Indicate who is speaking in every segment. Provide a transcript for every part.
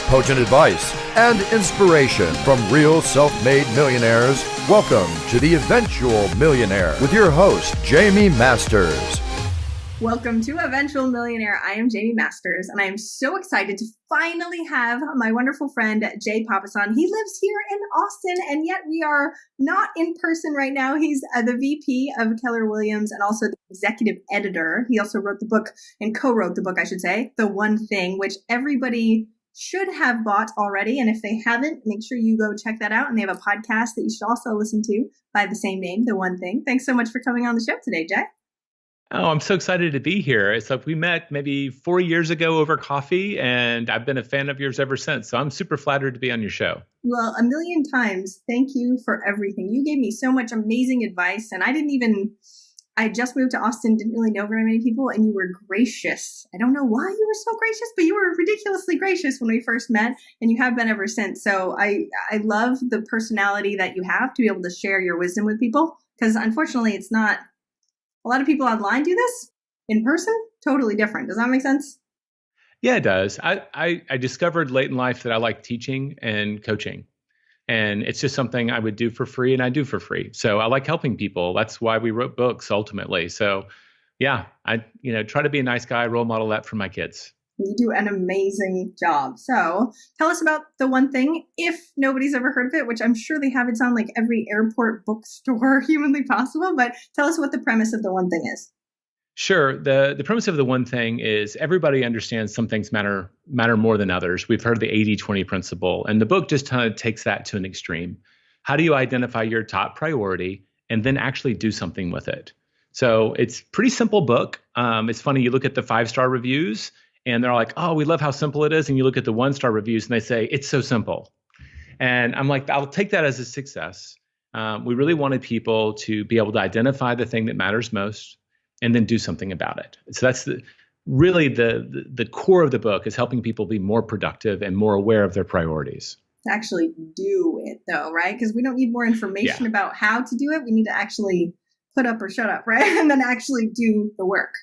Speaker 1: potent advice, and inspiration from real self-made millionaires. Welcome to The Eventual Millionaire with your host, Jaime Masters.
Speaker 2: Welcome to Eventual Millionaire. I am Jaime Masters, and I am so excited to finally have my wonderful friend, Jay Pappas on. He lives here in Austin, and yet we are not in person right now. He's the VP of Keller Williams and also the executive editor. He also wrote the book and co-wrote the book, I should say, The One Thing, which everybody should have bought already. And if they haven't, make sure you go check that out. And they have a podcast that you should also listen to by the same name, The One Thing. Thanks so much for coming on the show today, Jay.
Speaker 3: Oh, I'm so excited to be here. It's like we met maybe 4 years ago over coffee, and I've been a fan of yours ever since. So I'm super flattered to be on your show.
Speaker 2: Well, a million times. Thank you for everything. You gave me so much amazing advice, and I just moved to Austin, didn't really know very many people, and you were gracious. I don't know why you were so gracious, but you were ridiculously gracious when we first met, and you have been ever since. So I love the personality that you have to be able to share your wisdom with people, because unfortunately it's not. A lot of people online do this in person, totally different. Does that make sense?
Speaker 3: Yeah, it does. I discovered late in life that I like teaching and coaching. And it's just something I would do for free, and I do for free. So I like helping people. That's why we wrote books ultimately. So yeah, I try to be a nice guy, role model that for my kids.
Speaker 2: You do an amazing job. So tell us about The One Thing, if nobody's ever heard of it, which I'm sure they have. It's on like every airport bookstore humanly possible. But tell us what the premise of The One Thing is.
Speaker 3: Sure. The premise of The One Thing is everybody understands some things matter more than others. We've heard the 80-20 principle, and the book just kind of takes that to an extreme. How do you identify your top priority and then actually do something with it? So it's a pretty simple book. It's funny. You look at the 5-star reviews, and they're like, oh, we love how simple it is. And you look at the 1-star reviews and they say, it's so simple. And I'm like, I'll take that as a success. We really wanted people to be able to identify the thing that matters most and then do something about it. So that's really the core of the book, is helping people be more productive and more aware of their priorities.
Speaker 2: To actually do it though, right? Because we don't need more information about how to do it. We need to actually put up or shut up, right? And then actually do the work.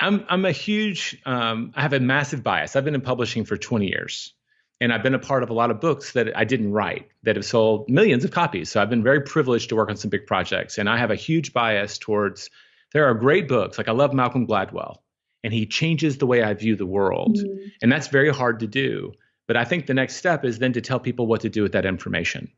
Speaker 3: I'm a huge, I have a massive bias. I've been in publishing for 20 years, and I've been a part of a lot of books that I didn't write that have sold millions of copies. So I've been very privileged to work on some big projects, and I have a huge bias towards, there are great books. Like I love Malcolm Gladwell, and he changes the way I view the world. And that's very hard to do. But I think the next step is then to tell people what to do with that information.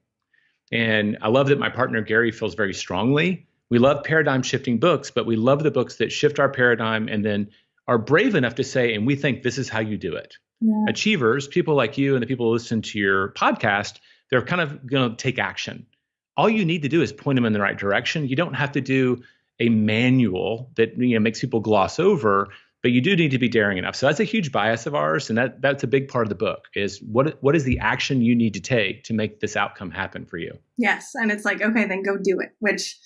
Speaker 3: And I love that my partner, Gary, feels very strongly. We love paradigm shifting books, but we love the books that shift our paradigm and then are brave enough to say, and we think this is how you do it. Yeah. Achievers, people like you and the people who listen to your podcast, they're kind of going to take action. All you need to do is point them in the right direction. You don't have to do a manual that makes people gloss over, but you do need to be daring enough. So that's a huge bias of ours, and that's a big part of the book, is what is the action you need to take to make this outcome happen for you?
Speaker 2: Yes, and it's like, okay, then go do it, which,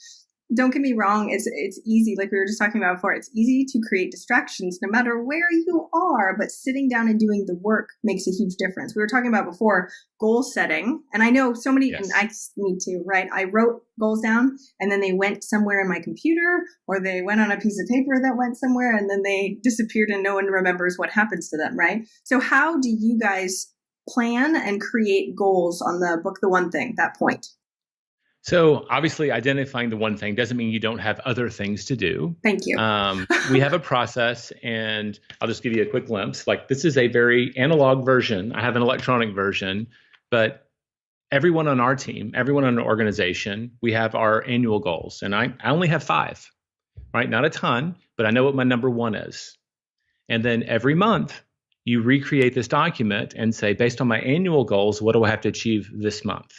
Speaker 2: don't get me wrong, it's easy, like we were just talking about before, it's easy to create distractions no matter where you are, but sitting down and doing the work makes a huge difference. We were talking about before goal setting, and I know so many, and me too, right? I wrote goals down and then they went somewhere in my computer, or they went on a piece of paper that went somewhere, and then they disappeared and no one remembers what happens to them, right? So how do you guys plan and create goals on the book, The One Thing, that point?
Speaker 3: So obviously identifying the one thing doesn't mean you don't have other things to do.
Speaker 2: Thank you.
Speaker 3: We have a process, and I'll just give you a quick glimpse. Like, this is a very analog version. I have an electronic version, but everyone on our team, everyone on our organization, we have our annual goals. And I only have 5, right? Not a ton, but I know what my number 1 is. And then every month you recreate this document and say, based on my annual goals, what do I have to achieve this month?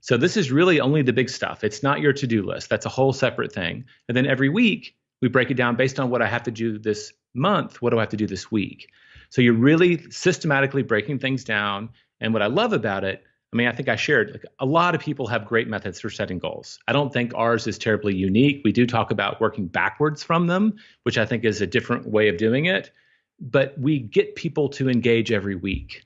Speaker 3: So this is really only the big stuff. It's not your to-do list. That's a whole separate thing. And then every week, we break it down based on what I have to do this month. What do I have to do this week? So you're really systematically breaking things down. And what I love about it, I think I shared, like, a lot of people have great methods for setting goals. I don't think ours is terribly unique. We do talk about working backwards from them, which I think is a different way of doing it. But we get people to engage every week.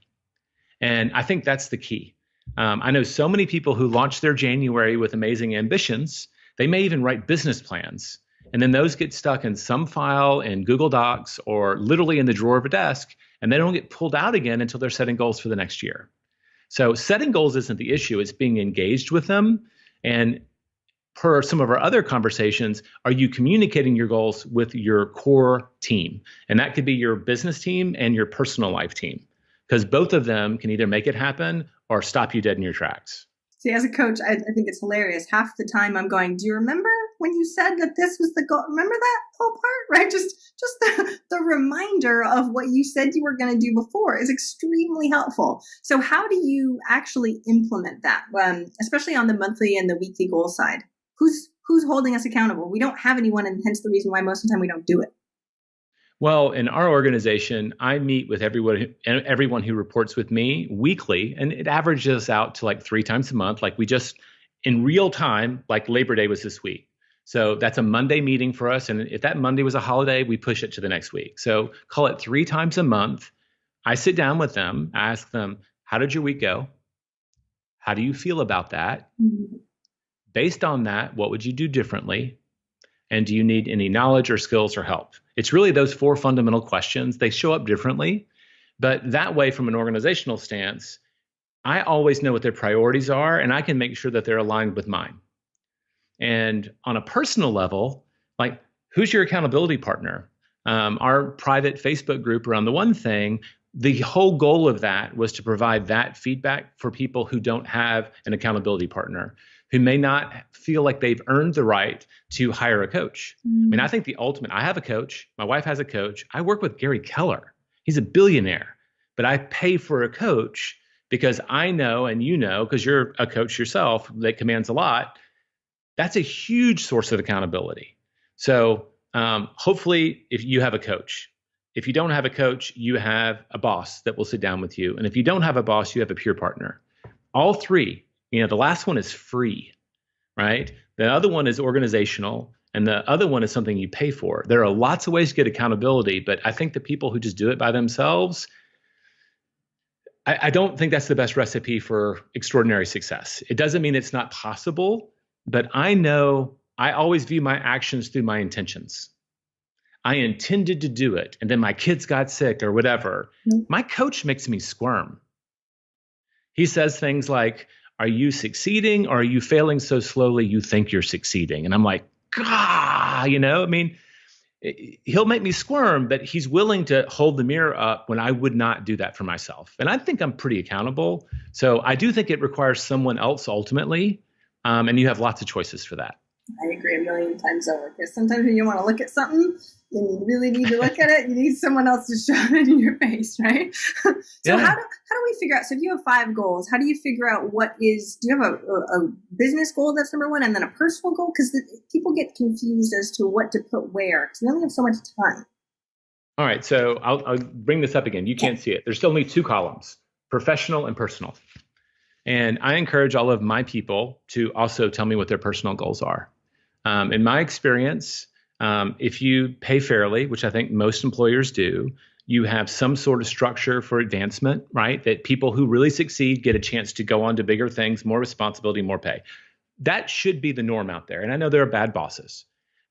Speaker 3: And I think that's the key. I know so many people who launch their January with amazing ambitions. They may even write business plans, and then those get stuck in some file in Google Docs or literally in the drawer of a desk, and they don't get pulled out again until they're setting goals for the next year. So setting goals isn't the issue, it's being engaged with them. And per some of our other conversations, are you communicating your goals with your core team? And that could be your business team and your personal life team, because both of them can either make it happen or stop you dead in your tracks.
Speaker 2: See, as a coach, I think it's hilarious. Half the time I'm going, do you remember when you said that this was the goal? Remember that whole part, right? Just the reminder of what you said you were going to do before is extremely helpful. So how do you actually implement that, especially on the monthly and the weekly goal side? Who's holding us accountable? We don't have anyone, and hence the reason why most of the time we don't do it.
Speaker 3: Well, in our organization, I meet with everyone who reports with me weekly, and it averages out to like 3 times a month. Like we just, in real time, like Labor Day was this week. So that's a Monday meeting for us. And if that Monday was a holiday, we push it to the next week. So call it 3 times a month. I sit down with them, ask them, how did your week go? How do you feel about that? Mm-hmm. Based on that, what would you do differently? And do you need any knowledge or skills or help? It's really those 4 fundamental questions. They show up differently, but that way, from an organizational stance, I always know what their priorities are, and I can make sure that they're aligned with mine. And on a personal level, like, who's your accountability partner? Our private Facebook group around the One Thing, the whole goal of that was to provide that feedback for people who don't have an accountability partner, who may not feel like they've earned the right to hire a coach. Mm-hmm. I mean, I think the ultimate, I have a coach, my wife has a coach. I work with Gary Keller. He's a billionaire, but I pay for a coach because I know, and you know, because you're a coach yourself that commands a lot, that's a huge source of accountability. So hopefully if you have a coach, if you don't have a coach, you have a boss that will sit down with you. And if you don't have a boss, you have a peer partner. All 3. The last one is free, right? The other one is organizational, and the other one is something you pay for. There are lots of ways to get accountability, but I think the people who just do it by themselves, I don't think that's the best recipe for extraordinary success. It doesn't mean it's not possible, but I know I always view my actions through my intentions. I intended to do it, and then my kids got sick or whatever. Mm-hmm. My coach makes me squirm. He says things like, are you succeeding, or are you failing so slowly you think you're succeeding? And I'm like, he'll make me squirm, but he's willing to hold the mirror up when I would not do that for myself. And I think I'm pretty accountable. So I do think it requires someone else ultimately. And you have lots of choices for that.
Speaker 2: I agree a million times over, because sometimes when you want to look at something and you really need to look at it, you need someone else to shove it in your face, right? So yeah. How do we figure out, so if you have 5 goals, how do you figure out do you have a business goal that's number 1 and then a personal goal? Because people get confused as to what to put where, because we only have so much time.
Speaker 3: All right, so I'll bring this up again. You can't see it. There's only 2 columns, professional and personal. And I encourage all of my people to also tell me what their personal goals are. In my experience, if you pay fairly, which I think most employers do, you have some sort of structure for advancement, right? That people who really succeed get a chance to go on to bigger things, more responsibility, more pay. That should be the norm out there. And I know there are bad bosses,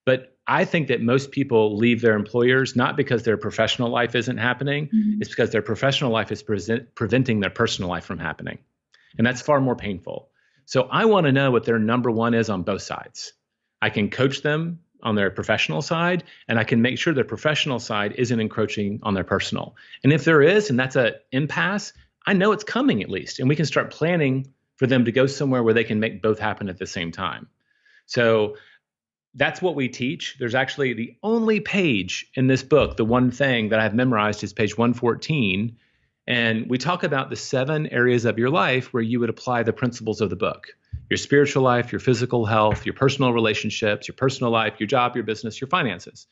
Speaker 3: but I think that most people leave their employers not because their professional life isn't happening. Mm-hmm. It's because their professional life is preventing their personal life from happening. And that's far more painful. So I want to know what their number 1 is on both sides. I can coach them on their professional side, and I can make sure their professional side isn't encroaching on their personal. And if there is, and that's an impasse, I know it's coming at least, and we can start planning for them to go somewhere where they can make both happen at the same time. So that's what we teach. There's actually the only page in this book, The One Thing, that I've memorized is page 114. And we talk about the 7 areas of your life where you would apply the principles of the book. Your spiritual life, your physical health, your personal relationships, your personal life, your job, your business, your finances.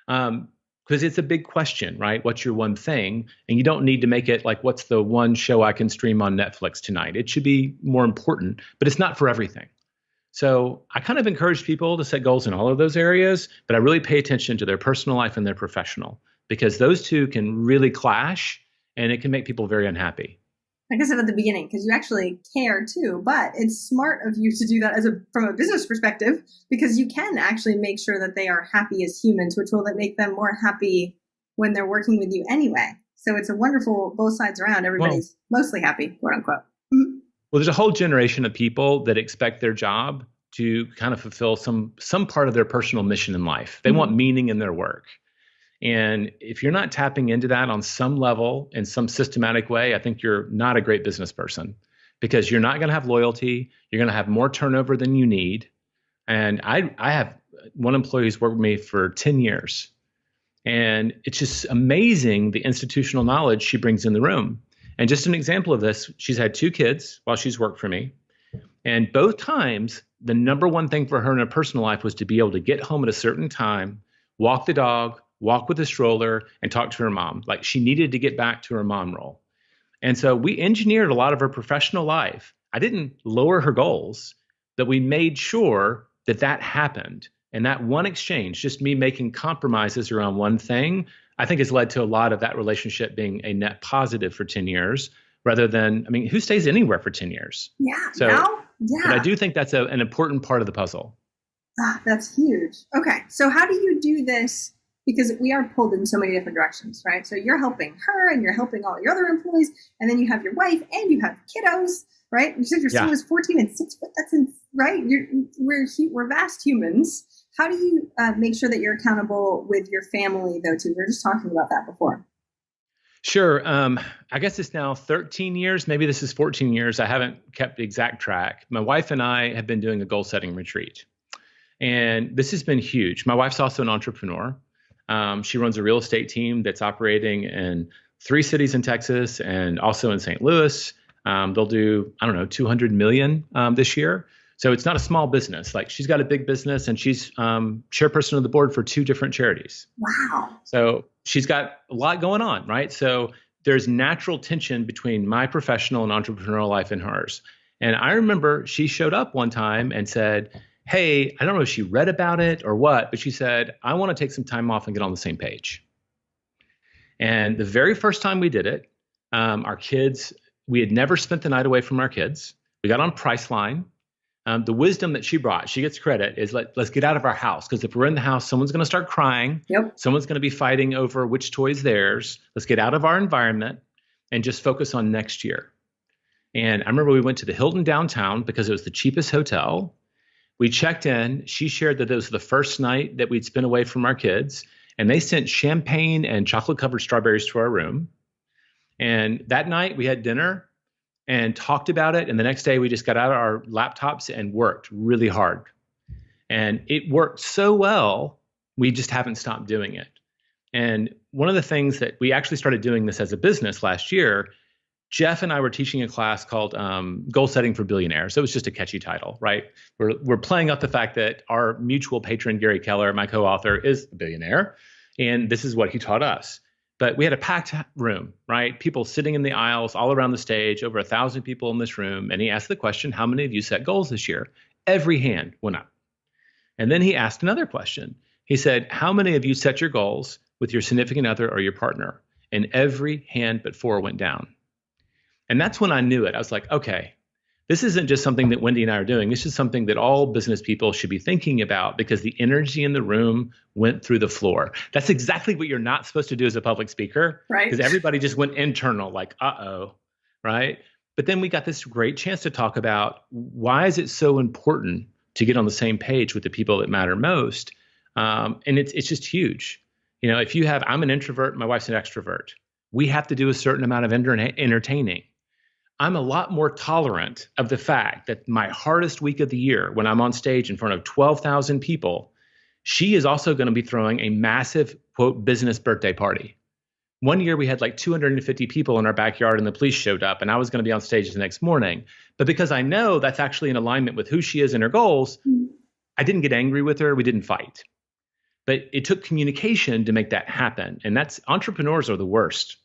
Speaker 3: Because it's a big question, right? What's your one thing? And you don't need to make it like, what's the one show I can stream on Netflix tonight? It should be more important, but it's not for everything. So I kind of encourage people to set goals in all of those areas, but I really pay attention to their personal life and their professional, because those 2 can really clash and it can make people very unhappy.
Speaker 2: Like I said at the beginning, because you actually care too, but it's smart of you to do that from a business perspective, because you can actually make sure that they are happy as humans, which will make them more happy when they're working with you anyway. So it's a wonderful, both sides around. Everybody's mostly happy, quote unquote. Mm-hmm.
Speaker 3: Well, there's a whole generation of people that expect their job to kind of fulfill some part of their personal mission in life. They want meaning in their work. And if you're not tapping into that on some level in some systematic way, I think you're not a great business person, because you're not going to have loyalty. You're going to have more turnover than you need. And I have one employee who's worked with me for 10 years. And it's just amazing the institutional knowledge she brings in the room. And just an example of this, she's had 2 kids while she's worked for me. And both times, the number one thing for her in her personal life was to be able to get home at a certain time, walk the dog, walk with a stroller, and talk to her mom. Like, she needed to get back to her mom role. And so we engineered a lot of her professional life. I didn't lower her goals, but we made sure that that happened. And that one exchange, just me making compromises around one thing, I think has led to a lot of that relationship being a net positive for 10 years rather than, I mean, who stays anywhere for 10 years?
Speaker 2: Yeah.
Speaker 3: So,
Speaker 2: yeah.
Speaker 3: But I do think that's an important part of the puzzle.
Speaker 2: That's huge. Okay. So how do you do this? Because we are pulled in so many different directions, right? So you're helping her and you're helping all your other employees. And then you have your wife and you have kiddos, right? You said your son was 14 and 6 foot. That's right. We're vast humans. How do you make sure that you're accountable with your family, though, too? We were just talking about that before.
Speaker 3: Sure. I guess it's now 13 years. Maybe this is 14 years. I haven't kept the exact track. My wife and I have been doing a goal setting retreat. And this has been huge. My wife's also an entrepreneur. She runs a real estate team that's operating in 3 cities in Texas and also in St. Louis. They'll do, 200 million this year. So it's not a small business. Like, she's got a big business and she's chairperson of the board for 2 different charities.
Speaker 2: Wow.
Speaker 3: So she's got a lot going on, right? So there's natural tension between my professional and entrepreneurial life and hers. And I remember she showed up one time and said, hey, I don't know if she read about it or what, but she said, I want to take some time off and get on the same page. And the very first time we did it, our kids, we had never spent the night away from our kids. We got on Priceline. The wisdom that she brought, she gets credit, is let's get out of our house. Because if we're in the house, someone's going to start crying.
Speaker 2: Yep.
Speaker 3: Someone's going to be fighting over which toy is theirs. Let's get out of our environment and just focus on next year. And I remember we went to the Hilton downtown because it was the cheapest hotel. We checked in. She shared that it was the first night that we'd spent away from our kids. And they sent champagne and chocolate-covered strawberries to our room. And that night we had dinner and talked about it. And the next day we just got out of our laptops and worked really hard. And it worked so well, we just haven't stopped doing it. And one of the things that we actually started doing this as a business last year, Jeff and I were teaching a class called Goal Setting for Billionaires. So it was just a catchy title, right? We're playing up the fact that our mutual patron, Gary Keller, my co-author, is a billionaire. And this is what he taught us. But we had a packed room, right? People sitting in the aisles all around the stage, over 1,000 people in this room. And he asked the question, how many of you set goals this year? Every hand went up. And then he asked another question. He said, how many of you set your goals with your significant other or your partner? And every hand but 4 went down. And that's when I knew it. I was like, okay, this isn't just something that Wendy and I are doing. This is something that all business people should be thinking about, because the energy in the room went through the floor. That's exactly what you're not supposed to do as a public speaker,
Speaker 2: right?
Speaker 3: Because everybody just went internal, like, right? But then we got this great chance to talk about, why is it so important to get on the same page with the people that matter most? And it's just huge. If you have, I'm an introvert, my wife's an extrovert. We have to do a certain amount of entertaining. I'm a lot more tolerant of the fact that my hardest week of the year, when I'm on stage in front of 12,000 people, she is also going to be throwing a massive, quote, business birthday party. One year we had like 250 people in our backyard and the police showed up, and I was going to be on stage the next morning. But because I know that's actually in alignment with who she is and her goals, I didn't get angry with her. We didn't fight. But it took communication to make that happen. And entrepreneurs are the worst.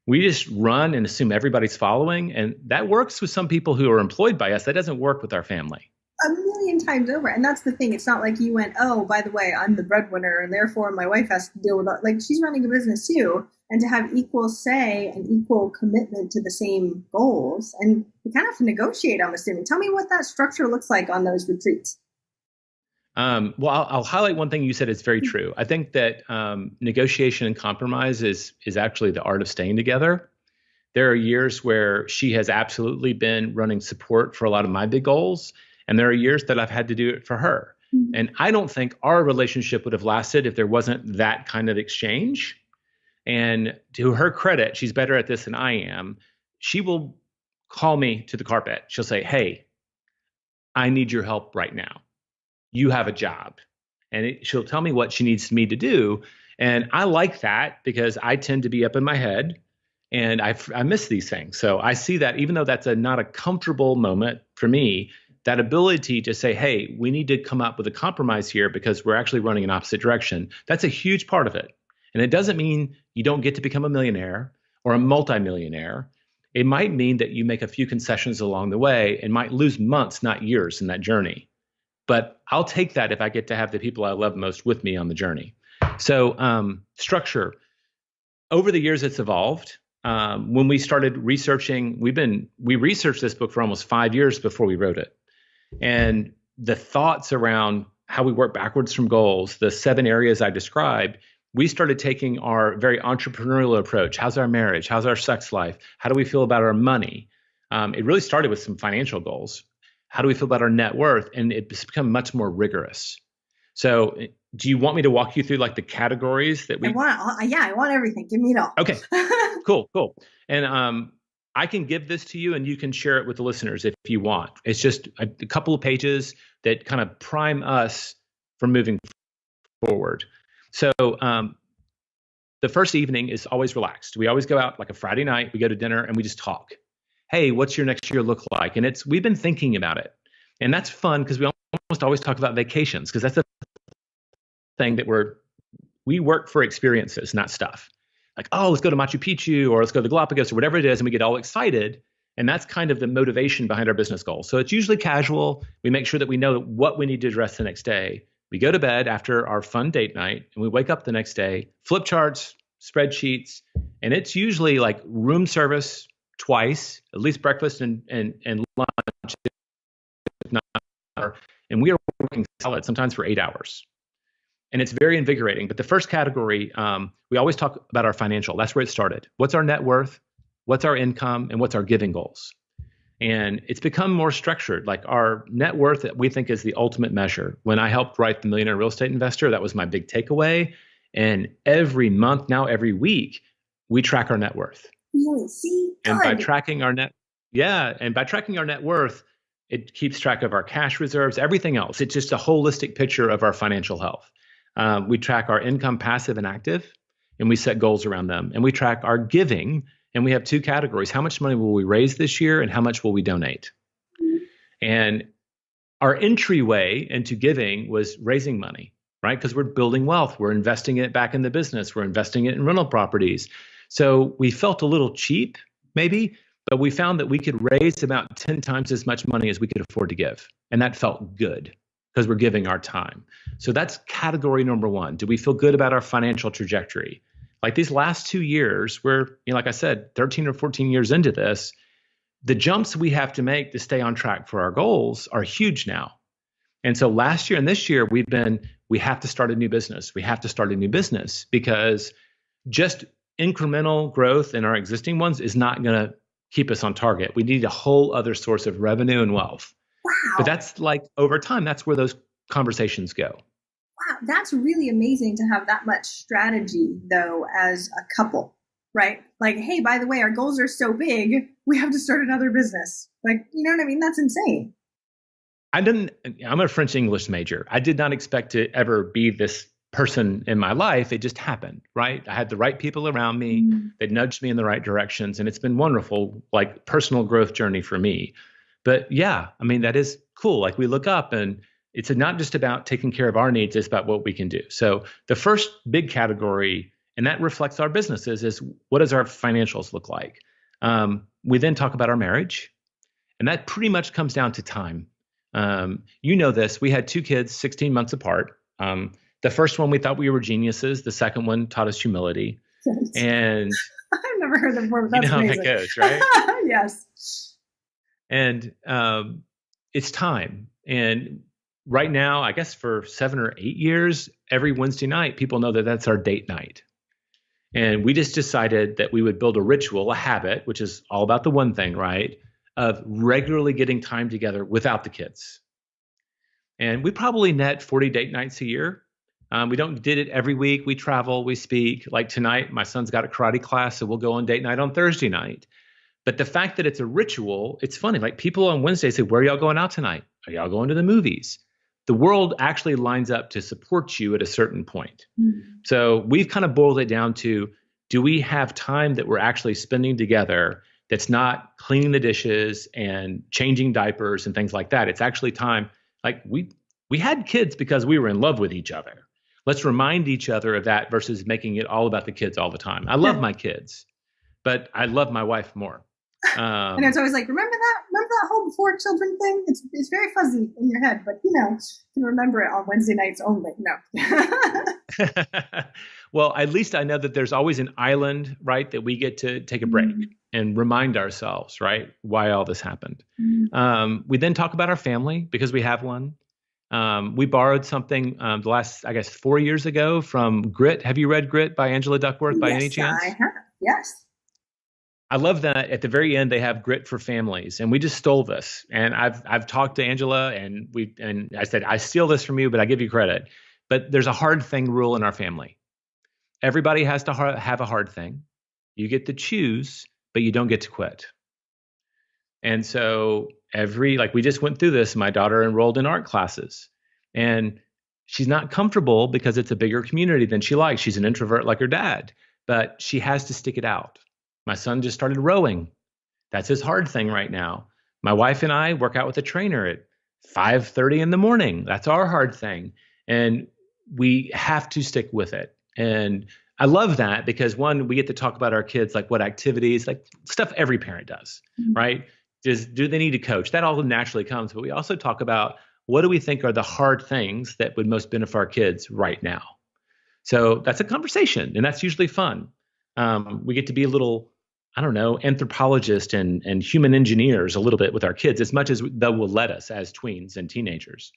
Speaker 3: We just run and assume everybody's following. And that works with some people who are employed by us. That doesn't work with our family.
Speaker 2: A million times over. And that's the thing. It's not like you went, oh, by the way, I'm the breadwinner and therefore my wife has to deal with it. Like, she's running a business too. And to have equal say and equal commitment to the same goals. And you kind of have to negotiate, I'm assuming. Tell me what that structure looks like on those retreats.
Speaker 3: Well, I'll highlight one thing you said. It's very true. I think that negotiation and compromise is actually the art of staying together. There are years where she has absolutely been running support for a lot of my big goals, and there are years that I've had to do it for her. And I don't think our relationship would have lasted if there wasn't that kind of exchange. And to her credit, she's better at this than I am. She will call me to the carpet. She'll say, "Hey, I need your help right now. You have a job." And she'll tell me what she needs me to do. And I like that because I tend to be up in my head and I miss these things. So I see that even though that's not a comfortable moment for me, that ability to say, "Hey, we need to come up with a compromise here because we're actually running in opposite direction." That's a huge part of it. And it doesn't mean you don't get to become a millionaire or a multimillionaire. It might mean that you make a few concessions along the way and might lose months, not years in that journey. But I'll take that if I get to have the people I love most with me on the journey. So structure. Over the years, it's evolved. When we started researching, we researched this book for almost 5 years before we wrote it. And the thoughts around how we work backwards from goals, the 7 areas I described, we started taking our very entrepreneurial approach. How's our marriage? How's our sex life? How do we feel about our money? It really started with some financial goals. How do we feel about our net worth? And it's become much more rigorous. So do you want me to walk you through like the categories that we—
Speaker 2: I want everything. Give me it all.
Speaker 3: Okay, cool. And I can give this to you and you can share it with the listeners if you want. It's just a couple of pages that kind of prime us for moving forward. So the first evening is always relaxed. We always go out like a Friday night, we go to dinner and we just talk. Hey, what's your next year look like? And we've been thinking about it. And that's fun because we almost always talk about vacations because that's the thing that we work for experiences, not stuff. Like, oh, let's go to Machu Picchu or let's go to the Galapagos or whatever it is. And we get all excited. And that's kind of the motivation behind our business goals. So it's usually casual. We make sure that we know what we need to address the next day. We go to bed after our fun date night and we wake up the next day, flip charts, spreadsheets, and it's usually like room service twice, at least breakfast and lunch, if not, and we are working solid, sometimes for 8 hours. And it's very invigorating. But the first category, we always talk about our financial. That's where it started. What's our net worth? What's our income? And what's our giving goals? And it's become more structured. Like our net worth, we think is the ultimate measure. When I helped write The Millionaire Real Estate Investor, that was my big takeaway. And every month, now every week, we track our net worth.
Speaker 2: Really? See?
Speaker 3: And by tracking our net worth, it keeps track of our cash reserves, everything else. It's just a holistic picture of our financial health. We track our income, passive and active, and we set goals around them. And we track our giving, and we have 2 categories. How much money will we raise this year, and how much will we donate? And our entryway into giving was raising money, right? Because we're building wealth. We're investing it back in the business. We're investing it in rental properties. So we felt a little cheap, maybe, but we found that we could raise about 10 times as much money as we could afford to give. And that felt good because we're giving our time. So that's category number 1. Do we feel good about our financial trajectory? Like these last 2 years, we're, like I said, 13 or 14 years into this, the jumps we have to make to stay on track for our goals are huge now. And so last year and this year, we have to start a new business. We have to start a new business because just incremental growth in our existing ones is not going to keep us on target. We need a whole other source of revenue and wealth.
Speaker 2: Wow.
Speaker 3: But that's like over time, that's where those conversations go.
Speaker 2: Wow, that's really amazing to have that much strategy, though, as a couple, right? Like, hey, by the way, our goals are so big, we have to start another business. Like, you know what I mean? That's insane.
Speaker 3: I'm a French English major. I did not expect to ever be this person in my life. It just happened, right? I had the right people around me. They nudged me in the right directions. And it's been wonderful, like personal growth journey for me. But yeah, I mean, that is cool. Like we look up and it's not just about taking care of our needs, it's about what we can do. So the first big category, and that reflects our businesses, is what does our financials look like? We then talk about our marriage, and that pretty much comes down to time. You know this, we had 2 kids, 16 months apart. The first one, we thought we were geniuses. The second one taught us humility. And
Speaker 2: I've never heard that before, but that's amazing.
Speaker 3: You know how that goes, right?
Speaker 2: Yes.
Speaker 3: And it's time. And right now, I guess for 7 or 8 years, every Wednesday night, people know that that's our date night. And we just decided that we would build a ritual, a habit, which is all about the one thing, right? Of regularly getting time together without the kids. And we probably net 40 date nights a year. We don't did it every week. We travel, we speak. Like tonight, my son's got a karate class, so we'll go on date night on Thursday night. But the fact that it's a ritual, it's funny. Like people on Wednesday say, where are y'all going out tonight? Are y'all going to the movies? The world actually lines up to support you at a certain point. Mm-hmm. So we've kind of boiled it down to, do we have time that we're actually spending together that's not cleaning the dishes and changing diapers and things like that? It's actually time. Like we had kids because we were in love with each other. Let's remind each other of that versus making it all about the kids all the time. I love my kids, but I love my wife more.
Speaker 2: And it's always like, remember that whole before children thing? It's very fuzzy in your head, but you can remember it on Wednesday nights only. No.
Speaker 3: Well, at least I know that there's always an island, right, that we get to take a break and remind ourselves, right, why all this happened. We then talk about our family because we have one. We borrowed something the last, I guess, 4 years ago from Grit. Have you read Grit by Angela Duckworth by any chance?
Speaker 2: Yes, I have. Yes.
Speaker 3: I love that at the very end they have Grit for families, and we just stole this. And I've talked to Angela, and I said, I steal this from you, but I give you credit. But there's a hard thing rule in our family. Everybody has to have a hard thing. You get to choose, but you don't get to quit. And so we just went through this. My daughter enrolled in art classes, and she's not comfortable because it's a bigger community than she likes. She's an introvert like her dad, but she has to stick it out. My son just started rowing. That's his hard thing right now. My wife and I work out with a trainer at 5:30 in the morning. That's our hard thing. And we have to stick with it. And I love that because one, we get to talk about our kids, like what activities, like stuff every parent does, right? Do they need to coach? That all naturally comes. But we also talk about what do we think are the hard things that would most benefit our kids right now? So that's a conversation, and that's usually fun. We get to be a little, I don't know, anthropologist and human engineers a little bit with our kids, as much as they will let us as tweens and teenagers.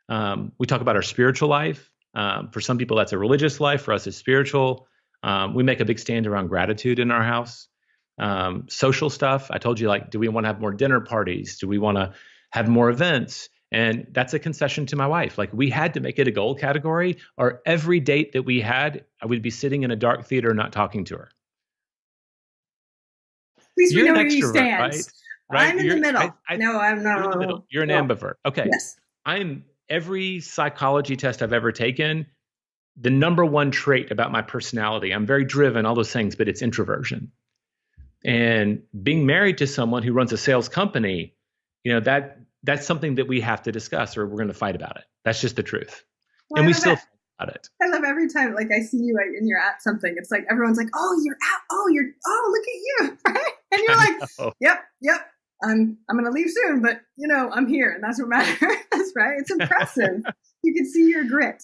Speaker 3: We talk about our spiritual life. For some people, that's a religious life. For us, it's spiritual. We make a big stand around gratitude in our house. Social stuff. I told you, like, do we want to have more dinner parties? Do we want to have more events? And that's a concession to my wife. Like, we had to make it a goal category, or every date that we had, I would be sitting in a dark theater not talking to her.
Speaker 2: At least we know where you stand.
Speaker 3: Right?
Speaker 2: I'm in the middle. No, I'm not.
Speaker 3: You're in the middle. You're an ambivert. Okay.
Speaker 2: Yes.
Speaker 3: I'm every psychology test I've ever taken, the number one trait about my personality, I'm very driven, all those things, but it's introversion. And being married to someone who runs a sales company, that's something that we have to discuss, or we're going to fight about it. That's just the truth. Well, and we still fight about it.
Speaker 2: I love every time, like, I see you and you're at something. It's like everyone's like, "Oh, you're at. Oh, look at you!" Right? And you're like, "Yep. I'm going to leave soon, but I'm here, and that's what matters." Right? It's impressive. You can see your grit.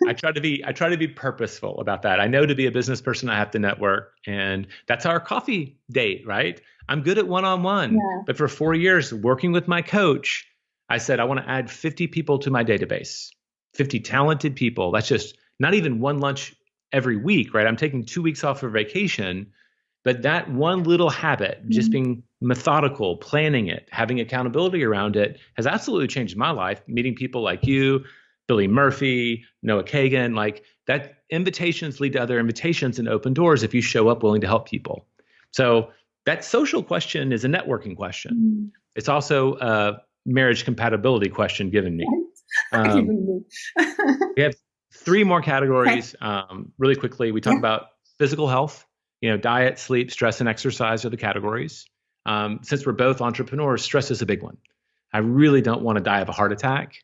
Speaker 3: I try to be purposeful about that. I know to be a business person, I have to network, and that's our coffee date, right? I'm good at one-on-one, but for 4 years working with my coach, I said, I want to add 50 people to my database, 50 talented people. That's just not even one lunch every week, right? I'm taking 2 weeks off for vacation, but that one little habit, just being methodical, planning it, having accountability around it, has absolutely changed my life. Meeting people like you, Billy Murphy, Noah Kagan, like that, invitations lead to other invitations and open doors if you show up willing to help people. So that social question is a networking question. It's also a marriage compatibility question given me. We have 3 more categories. Really quickly, we talk about physical health. Diet, sleep, stress, and exercise are the categories. Since we're both entrepreneurs, stress is a big one. I really don't want to die of a heart attack.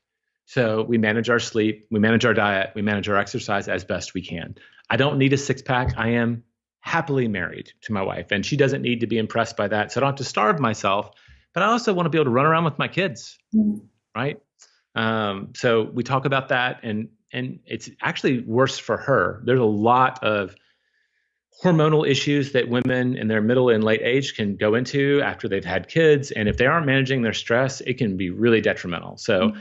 Speaker 3: So we manage our sleep, we manage our diet, we manage our exercise as best we can. I don't need a 6-pack. I am happily married to my wife, and she doesn't need to be impressed by that. So I don't have to starve myself, but I also want to be able to run around with my kids, right? So we talk about that, and it's actually worse for her. There's a lot of hormonal issues that women in their middle and late age can go into after they've had kids. And if they aren't managing their stress, it can be really detrimental. So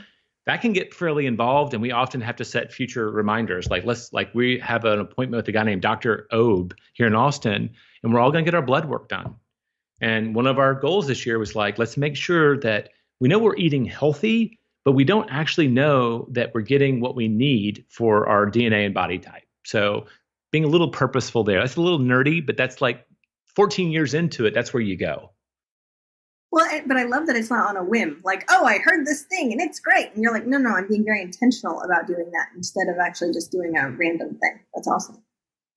Speaker 3: that can get fairly involved, and we often have to set future reminders. We have an appointment with a guy named Dr. Obe here in Austin, and we're all going to get our blood work done. And one of our goals this year was like, let's make sure that we know we're eating healthy, but we don't actually know that we're getting what we need for our DNA and body type. So being a little purposeful there. That's a little nerdy, but that's like 14 years into it, that's where you go.
Speaker 2: Well, but I love that it's not on a whim. Like, oh, I heard this thing and it's great. And you're like, no, I'm being very intentional about doing that instead of actually just doing a random thing. That's awesome.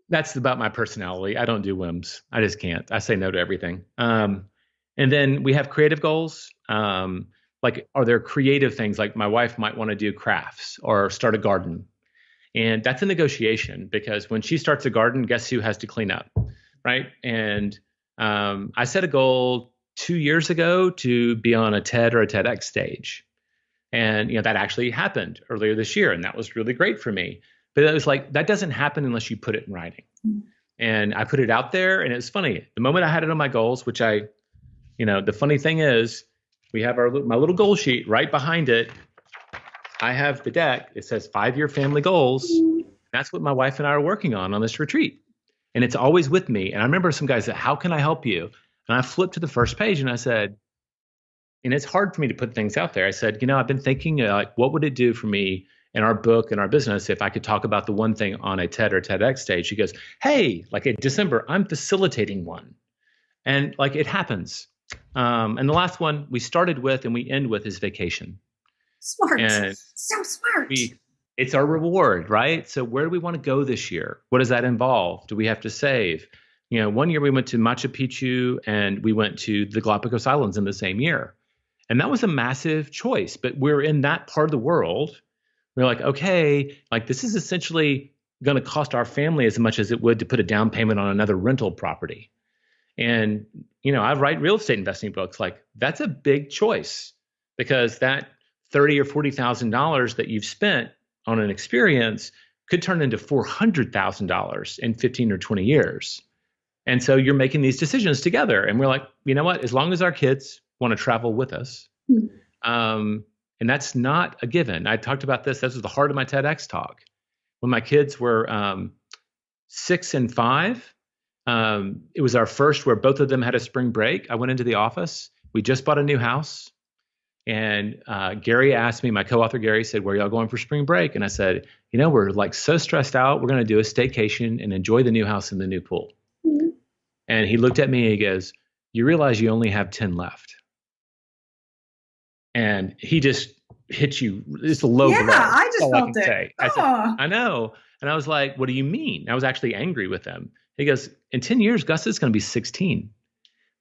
Speaker 3: That's about my personality. I don't do whims. I just can't. I say no to everything. And then we have creative goals. Like, are there creative things? Like my wife might want to do crafts or start a garden. And that's a negotiation, because when she starts a garden, guess who has to clean up, right? And I set a goal 2 years ago to be on a TED or a TEDx stage. And, that actually happened earlier this year. And that was really great for me. But it was like, that doesn't happen unless you put it in writing. And I put it out there, and it was funny. The moment I had it on my goals, which the funny thing is, we have my little goal sheet right behind it. I have the deck. It says 5-year family goals. That's what my wife and I are working on this retreat. And it's always with me. And I remember some guys said, how can I help you? And I flipped to the first page and I said, and it's hard for me to put things out there. I said, I've been thinking, what would it do for me in our book and our business if I could talk about the one thing on a TED or TEDx stage? She goes, hey, like in December, I'm facilitating one. And like it happens. And the last one we started with and we end with is vacation.
Speaker 2: Smart.
Speaker 3: And
Speaker 2: so smart.
Speaker 3: It's our reward, right? So where do we want to go this year? What does that involve? Do we have to save? 1 year we went to Machu Picchu and we went to the Galapagos Islands in the same year. And that was a massive choice, but we're in that part of the world. We're like, okay, like this is essentially going to cost our family as much as it would to put a down payment on another rental property. And, I write real estate investing books. Like that's a big choice, because that $30,000 or $40,000 that you've spent on an experience could turn into $400,000 in 15 or 20 years. And so you're making these decisions together. And we're like, you know what, as long as our kids want to travel with us, and that's not a given. I talked about this. This was the heart of my TEDx talk. When my kids were 6 and 5, it was our first where both of them had a spring break. I went into the office. We just bought a new house. And Gary asked me, my co-author Gary said, where are y'all going for spring break? And I said, we're like so stressed out. We're going to do a staycation and enjoy the new house and the new pool. Mm-hmm. And he looked at me and he goes, you realize you only have 10 left. And he just hit you. It's a low blow.
Speaker 2: Yeah, I just felt it.
Speaker 3: I said, I know. And I was like, what do you mean? I was actually angry with him. He goes, in 10 years, Gus is going to be 16.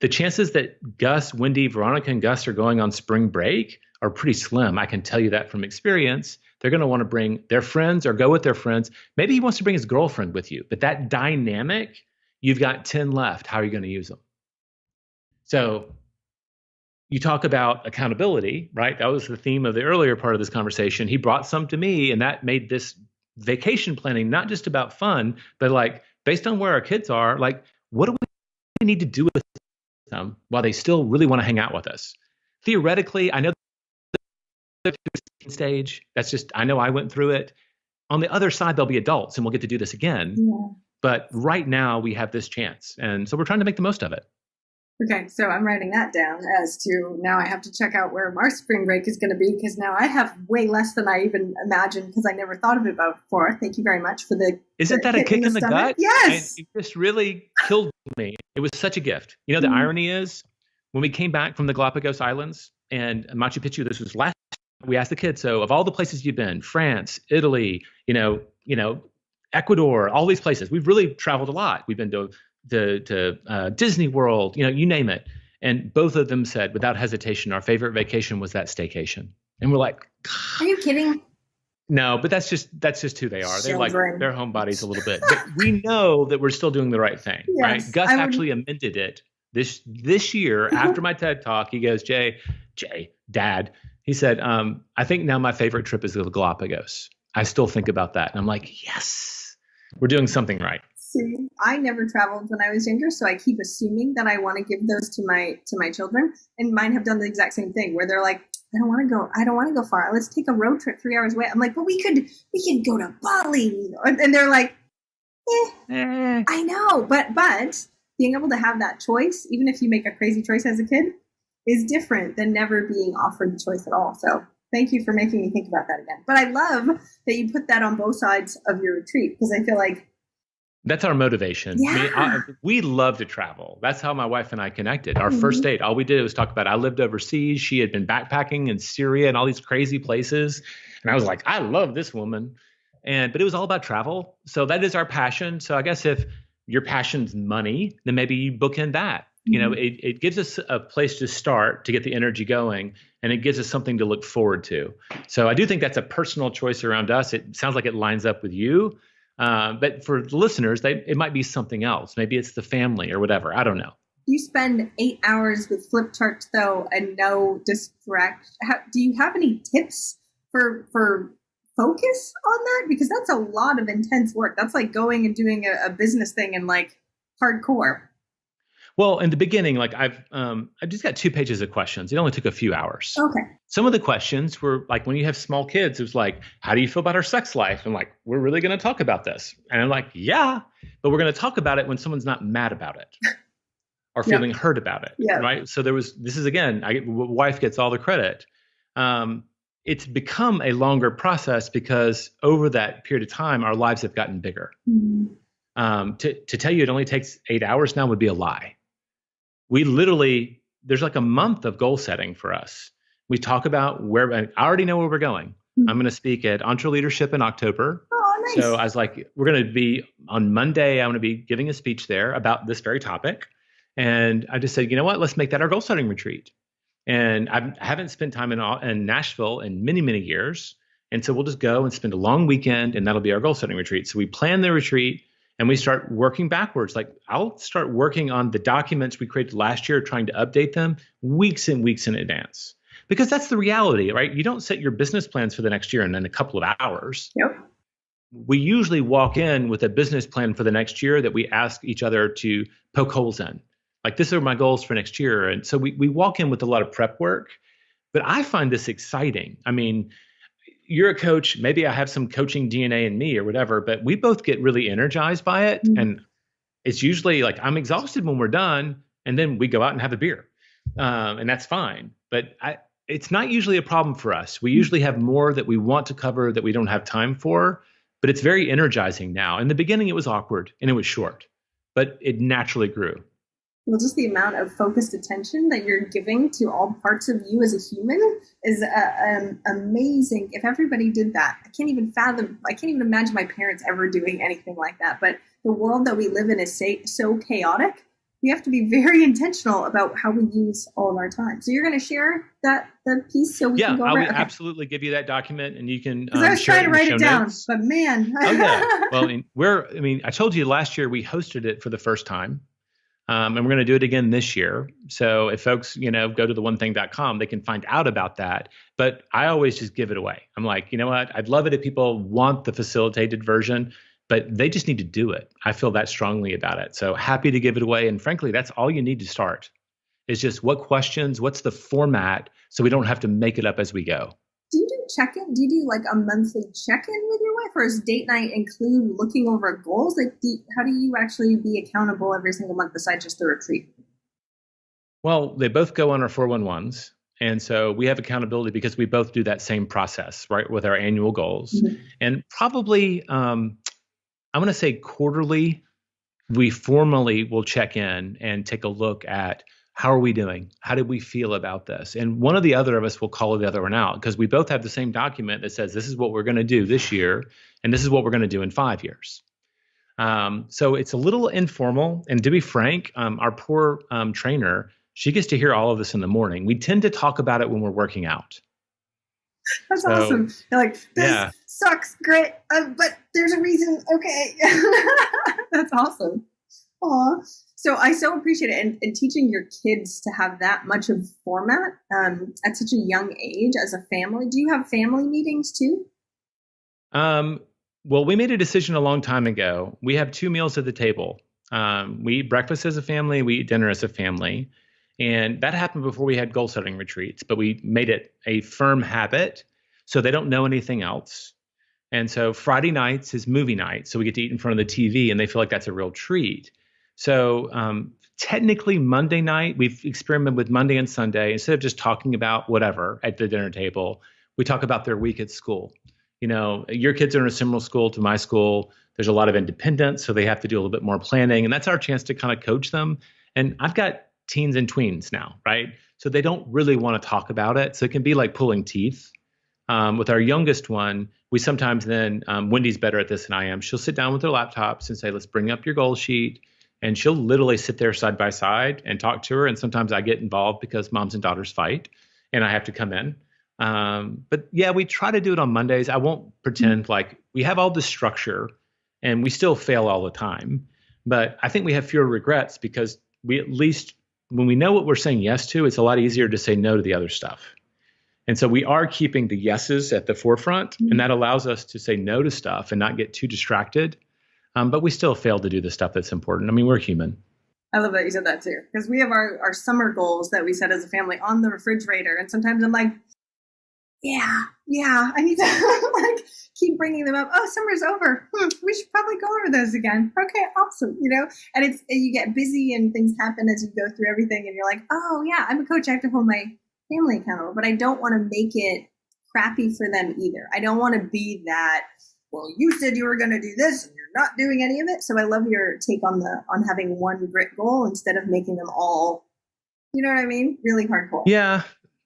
Speaker 3: The chances that Gus, Wendy, Veronica, and Gus are going on spring break are pretty slim. I can tell you that from experience. They're going to want to bring their friends or go with their friends. Maybe he wants to bring his girlfriend with you. But that dynamic, you've got 10 left. How are you going to use them? So you talk about accountability, right? That was the theme of the earlier part of this conversation. He brought some to me, and that made this vacation planning not just about fun, but like based on where our kids are, like what do we need to do with them while they still really want to hang out with us? Theoretically, I know the stage. That's just, I know I went through it. On the other side, they'll be adults and we'll get to do this again. Yeah. But right now we have this chance. And so we're trying to make the most of it.
Speaker 2: Okay, so I'm writing that down as to now I have to check out where my spring break is going to be, because now I have way less than I even imagined, because I never thought of it before. Thank you very much for the
Speaker 3: Isn't that a kick in the gut?
Speaker 2: Yes.
Speaker 3: It just really killed me. It was such a gift. The irony is when we came back from the Galapagos Islands and Machu Picchu, this was last, we asked the kids, so of all the places you've been, France, Italy, Ecuador, all these places, we've really traveled a lot. We've been to Disney World, you name it. And both of them said, without hesitation, our favorite vacation was that staycation. And we're like,
Speaker 2: are you kidding?
Speaker 3: No, but that's just who they are. They're like, they're homebodies a little bit. But we know that we're still doing the right thing, yes, right? Gus actually amended it this year after my TED talk. He goes, Jay, Dad, he said, I think now my favorite trip is the Galapagos. I still think about that. And I'm like, yes, we're doing something right.
Speaker 2: See, I never traveled when I was younger, so I keep assuming that I want to give those to my children, and mine have done the exact same thing, where they're like, I don't want to go far. Let's take a road trip 3 hours away. I'm like, but we could go to Bali. And they're like, I know. But being able to have that choice, even if you make a crazy choice as a kid, is different than never being offered the choice at all. So thank you for making me think about that again. But I love that you put that on both sides of your retreat, because I feel like
Speaker 3: that's our motivation.
Speaker 2: Yeah.
Speaker 3: We love to travel. That's how my wife and I connected. Our first date, all we did was talk about, I lived overseas. She had been backpacking in Syria and all these crazy places. And I was like, I love this woman. But it was all about travel. So that is our passion. So I guess if your passion's money, then maybe you bookend that. It gives us a place to start to get the energy going, and it gives us something to look forward to. So I do think that's a personal choice around us. It sounds like it lines up with you. But for the listeners, it might be something else. Maybe it's the family or whatever. I don't know.
Speaker 2: You spend 8 hours with flip charts, though, and no distraction. Do you have any tips for focus on that? Because that's a lot of intense work. That's like going and doing a business thing and like hardcore.
Speaker 3: Well, in the beginning, like I just got 2 pages of questions. It only took a few hours.
Speaker 2: Okay.
Speaker 3: Some of the questions were like, when you have small kids, it was like, how do you feel about our sex life? And like, we're really going to talk about this. And I'm like, yeah, but we're going to talk about it when someone's not mad about it or feeling hurt about it.
Speaker 2: Yeah.
Speaker 3: Right. So this is, again, wife gets all the credit. It's become a longer process because over that period of time, our lives have gotten bigger. Mm-hmm. To tell you it only takes 8 hours now would be a lie. There's like a month of goal setting for us. We talk about I already know where we're going. Mm-hmm. I'm going to speak at Entre Leadership in October.
Speaker 2: Oh, nice.
Speaker 3: So I was like, we're going to be on Monday. I'm going to be giving a speech there about this very topic. And I just said, you know what, let's make that our goal setting retreat. And I haven't spent time in Nashville in many, many years. And so we'll just go and spend a long weekend, and that'll be our goal setting retreat. So we plan the retreat. And we start working backwards. Like I'll start working on the documents we created last year, trying to update them weeks and weeks in advance. Because that's the reality, right? You don't set your business plans for the next year and then a couple of hours.
Speaker 2: Yep.
Speaker 3: We usually walk in with a business plan for the next year that we ask each other to poke holes in. Like, this are my goals for next year. And so we walk in with a lot of prep work. But I find this exciting. I mean, you're a coach, maybe I have some coaching DNA in me or whatever, but we both get really energized by it. Mm-hmm. And it's usually like, I'm exhausted when we're done, and then we go out and have a beer. And that's fine. But it's not usually a problem for us. We usually have more that we want to cover that we don't have time for, but it's very energizing now. In the beginning, it was awkward and it was short, but it naturally grew.
Speaker 2: Well, just the amount of focused attention that you're giving to all parts of you as a human is amazing. If everybody did that, I can't even imagine my parents ever doing anything like that. But the world that we live in is so chaotic. We have to be very intentional about how we use all of our time. So you're going to share the piece so we can go over it?
Speaker 3: Yeah, I'll absolutely give you that document, and you can
Speaker 2: because I was trying to write it down, notes. But man.
Speaker 3: Oh, yeah. Well, I told you last year we hosted it for the first time. And we're going to do it again this year. So if folks, go to theonething.com, they can find out about that. But I always just give it away. I'm like, you know what? I'd love it if people want the facilitated version, but they just need to do it. I feel that strongly about it. So happy to give it away. And frankly, that's all you need to start is just what questions, what's the format, so we don't have to make it up as we go.
Speaker 2: Do you do check-in? Do you do like a monthly check-in with your wife, or does date night include looking over goals? Like, how do you actually be accountable every single month besides just the retreat?
Speaker 3: Well, they both go on our 411s. And so we have accountability because we both do that same process, right, with our annual goals. Mm-hmm. And probably, I'm going to say quarterly, we formally will check in and take a look at how are we doing? How did we feel about this? And one or the other of us will call the other one out because we both have the same document that says this is what we're going to do this year, and this is what we're going to do in 5 years. So it's a little informal. And to be frank, our poor trainer, she gets to hear all of this in the morning. We tend to talk about it when we're working out.
Speaker 2: That's awesome. You're like, this sucks, great, but there's a reason. Okay. That's awesome. Aw. So I so appreciate it. And teaching your kids to have that much of format at such a young age as a family. Do you have family meetings too?
Speaker 3: Well, we made a decision a long time ago. We have 2 meals at the table. We eat breakfast as a family. We eat dinner as a family. And that happened before we had goal setting retreats, but we made it a firm habit so they don't know anything else. And so Friday nights is movie night. So we get to eat in front of the TV and they feel like that's a real treat. So technically Monday night, we've experimented with Monday and Sunday. Instead of just talking about whatever at the dinner table, we talk about their week at school. You know, your kids are in a similar school to my school. There's a lot of independence, so they have to do a little bit more planning. And that's our chance to kind of coach them. And I've got teens and tweens now, right? So they don't really want to talk about it. So it can be like pulling teeth. With our youngest one, we sometimes then, Wendy's better at this than I am. She'll sit down with her laptops and say, let's bring up your goal sheet. And she'll literally sit there side by side and talk to her. And sometimes I get involved because moms and daughters fight and I have to come in. But yeah, we try to do it on Mondays. I won't pretend like we have all this structure and we still fail all the time. But I think we have fewer regrets because we at least, when we know what we're saying yes to, it's a lot easier to say no to the other stuff. And so we are keeping the yeses at the forefront, and that allows us to say no to stuff and not get too distracted. But we still fail to do the stuff that's important. I mean, we're human.
Speaker 2: I love that you said that too, because we have our summer goals that we set as a family on the refrigerator. And sometimes I'm like, yeah, I need to like keep bringing them up. Oh, summer's over. We should probably go over those again. Okay, awesome. You know, and you get busy and things happen as you go through everything. And you're like, oh yeah, I'm a coach. I have to hold my family accountable, but I don't want to make it crappy for them either. I don't want to be that, well, you said you were going to do this and you're not doing any of it. So I love your take on having one grit goal instead of making them all, you know what I mean? Really hardcore.
Speaker 3: Yeah.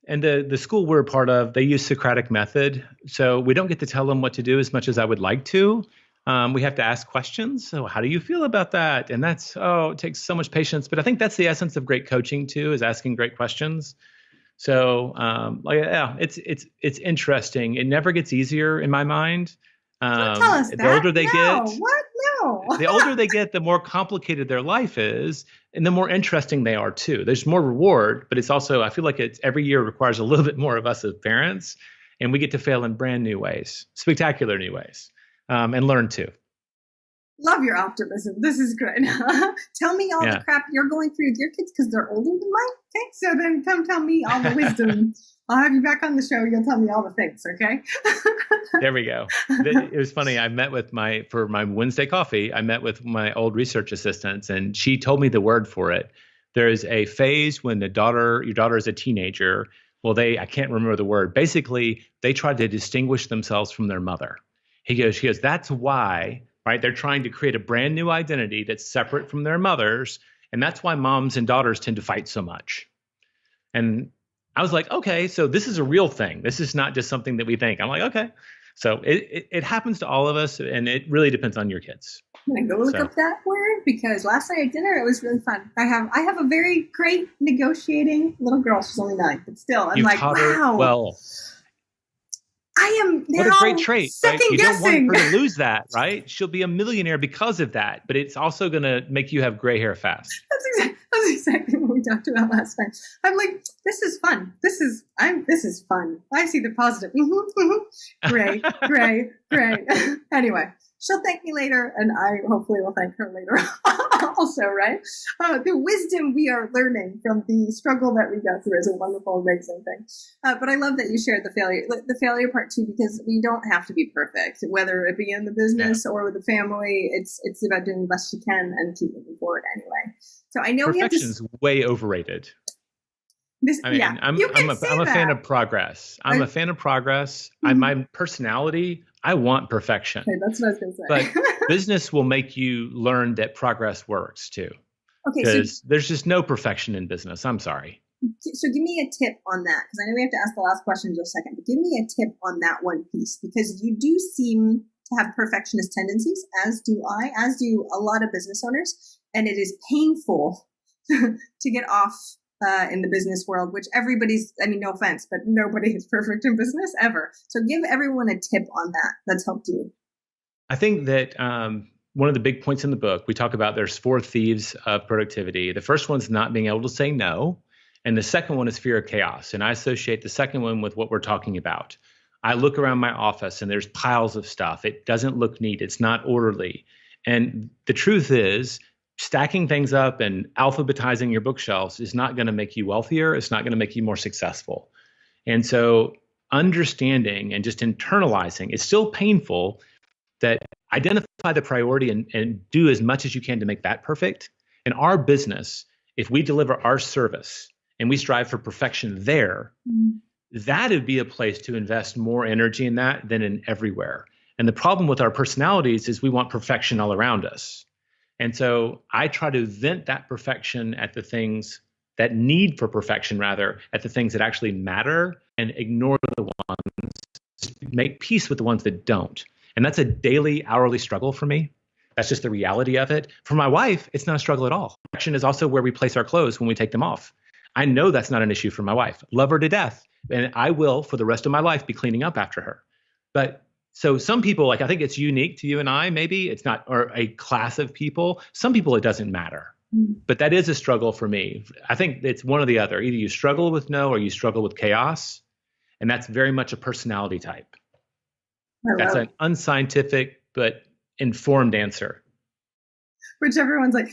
Speaker 3: And the school we're a part of, they use Socratic method. So we don't get to tell them what to do as much as I would like to. We have to ask questions. So how do you feel about that? And it takes so much patience. But I think that's the essence of great coaching too, is asking great questions. So, it's interesting. It never gets easier in my mind.
Speaker 2: Don't tell us that.
Speaker 3: The older they get,
Speaker 2: what? No.
Speaker 3: The older they get, the more complicated their life is, and the more interesting they are too. There's more reward, but it's also, I feel like it's every year requires a little bit more of us as parents, and we get to fail in brand new ways, spectacular new ways, and learn too.
Speaker 2: Love your optimism. This is good. Tell me all the crap you're going through with your kids because they're older than mine. Okay, so then come tell me all the wisdom. I'll have you back on the show. You'll tell me all the things, okay?
Speaker 3: There we go. It was funny. I met with for my Wednesday coffee, I met with my old research assistants, and she told me the word for it. There is a phase when your daughter is a teenager. Well, I can't remember the word. Basically, they try to distinguish themselves from their mother. She goes, that's why. Right? They're trying to create a brand new identity that's separate from their mothers. And that's why moms and daughters tend to fight so much. And I was like, okay, so this is a real thing. This is not just something that we think. I'm like, okay. So it happens to all of us, and it really depends on your kids.
Speaker 2: I'm going to go look up that word because last night at dinner, it was really fun. I have a very great negotiating little girl. She's only 9, but still, I'm like, wow.
Speaker 3: Well,
Speaker 2: I am now
Speaker 3: what a great trait, right? You don't
Speaker 2: guessing.
Speaker 3: want her to lose that, right? She'll be a millionaire because of that, but it's also going to make you have gray hair fast.
Speaker 2: That's exactly what we talked about last time. I'm like, this is fun. This is fun. I see the positive. Great. Anyway, she'll thank me later, and I hopefully will thank her later also, right? The wisdom we are learning from the struggle that we go through is a wonderful, amazing thing. But I love that you shared the failure part too, because we don't have to be perfect, whether it be in the business or with the family. It's about doing the best you can and keep moving forward anyway. So I know
Speaker 3: perfection's way overrated. I'm a fan of progress. I'm a fan of progress. My personality, I want perfection.
Speaker 2: Okay, that's what I was going to say.
Speaker 3: But business will make you learn that progress works too.
Speaker 2: Okay,
Speaker 3: because there's just no perfection in business. I'm sorry.
Speaker 2: So give me a tip on that, because I know we have to ask the last question in just a second. But give me a tip on that one piece, because you do seem to have perfectionist tendencies, as do I, as do a lot of business owners, and it is painful to get off in the business world, which no offense, but nobody is perfect in business ever. So give everyone a tip on that that's helped you.
Speaker 3: I think that one of the big points in the book, we talk about there's 4 thieves of productivity. The first one's not being able to say no. And the second one is fear of chaos. And I associate the second one with what we're talking about. I look around my office and there's piles of stuff. It doesn't look neat. It's not orderly. And the truth is, stacking things up and alphabetizing your bookshelves is not going to make you wealthier. It's not going to make you more successful. And so understanding and just internalizing, it's still painful that identify the priority and do as much as you can to make that perfect. In our business, if we deliver our service and we strive for perfection there, that would be a place to invest more energy in that than in everywhere. And the problem with our personalities is we want perfection all around us. And so I try to vent that perfection at the things that need for perfection, rather, at the things that actually matter, and ignore the ones, make peace with the ones that don't. And that's a daily, hourly struggle for me. That's just the reality of it. For my wife, it's not a struggle at all. Perfection is also where we place our clothes when we take them off. I know that's not an issue for my wife. Love her to death. And I will, for the rest of my life, be cleaning up after her. But so some people, like, I think it's unique to you and I, maybe it's not, or a class of people. Some people, it doesn't matter. But that is a struggle for me. I think it's one or the other. Either you struggle with no or you struggle with chaos. And that's very much a personality type. That's an unscientific but informed answer.
Speaker 2: Which everyone's like,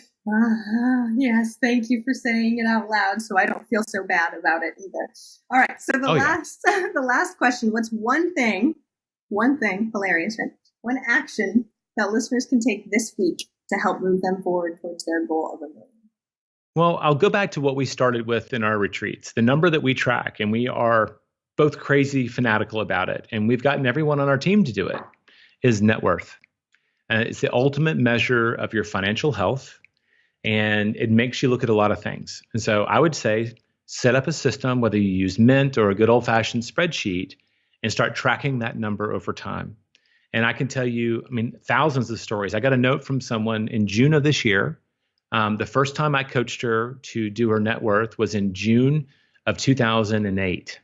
Speaker 2: yes, thank you for saying it out loud so I don't feel so bad about it either. All right, so the last question, what's one thing, hilarious, right? One action that listeners can take this week to help move them forward towards their goal of $1 million?
Speaker 3: Well, I'll go back to what we started with in our retreats. The number that we track, and we are both crazy fanatical about it, and we've gotten everyone on our team to do it, is net worth. It's the ultimate measure of your financial health, and it makes you look at a lot of things. And so I would say set up a system, whether you use Mint or a good old-fashioned spreadsheet, and start tracking that number over time. And I can tell you, I mean, thousands of stories. I got a note from someone in June of this year. The first time I coached her to do her net worth was in June of 2008.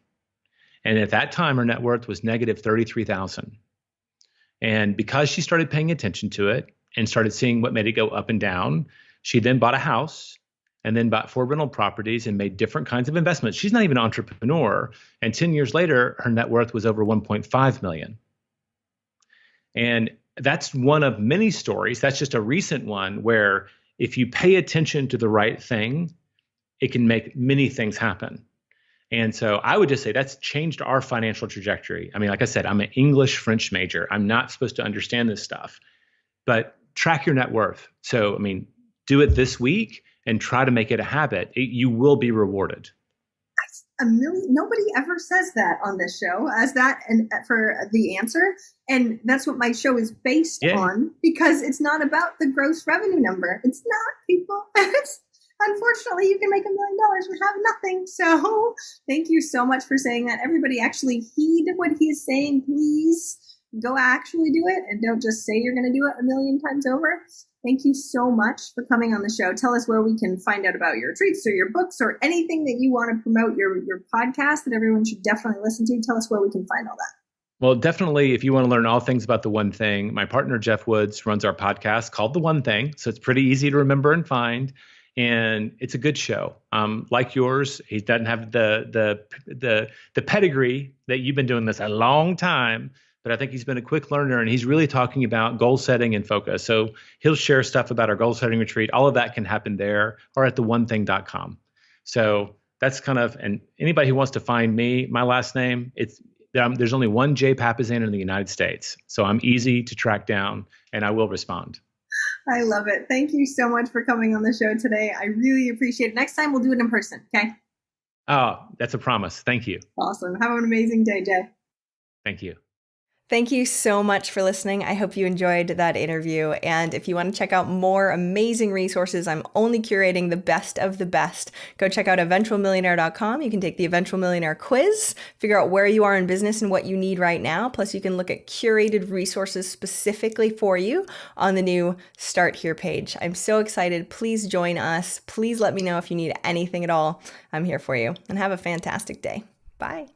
Speaker 3: And at that time, her net worth was negative 33,000. And because she started paying attention to it and started seeing what made it go up and down, she then bought a house and then bought 4 rental properties and made different kinds of investments. She's not even an entrepreneur. And 10 years later, her net worth was over 1.5 million. And that's one of many stories. That's just a recent one where if you pay attention to the right thing, it can make many things happen. And so I would just say that's changed our financial trajectory. I mean, like I said, I'm an English French major. I'm not supposed to understand this stuff, but track your net worth. So, I mean, do it this week and try to make it a habit. You will be rewarded.
Speaker 2: Nobody ever says that on this show as that and for the answer. And that's what my show is based on, because it's not about the gross revenue number. It's not, people. Unfortunately, you can make $1 million and have nothing. So thank you so much for saying that. Everybody actually heed what he is saying. Please go actually do it, and don't just say you're going to do it 1 million times over. Thank you so much for coming on the show. Tell us where we can find out about your retreats or your books or anything that you want to promote, your podcast that everyone should definitely listen to. Tell us where we can find all that.
Speaker 3: Well, definitely, if you want to learn all things about The One Thing, my partner, Jeff Woods, runs our podcast called The One Thing. So it's pretty easy to remember and find. And it's a good show. Like yours, he doesn't have the pedigree that you've been doing this a long time, but I think he's been a quick learner, and he's really talking about goal setting and focus. So he'll share stuff about our goal setting retreat. All of that can happen there or at theonething.com. So that's kind of, and anybody who wants to find me, my last name, there's only one J Papazan in the United States. So I'm easy to track down, and I will respond.
Speaker 2: I love it. Thank you so much for coming on the show today. I really appreciate it. Next time we'll do it in person. Okay.
Speaker 3: Oh, that's a promise. Thank you.
Speaker 2: Awesome. Have an amazing day, Jay.
Speaker 3: Thank you.
Speaker 4: Thank you so much for listening. I hope you enjoyed that interview. And if you want to check out more amazing resources, I'm only curating the best of the best. Go check out eventualmillionaire.com. You can take the Eventual Millionaire quiz, figure out where you are in business and what you need right now. Plus, you can look at curated resources specifically for you on the new Start Here page. I'm so excited. Please join us. Please let me know if you need anything at all. I'm here for you. And have a fantastic day. Bye.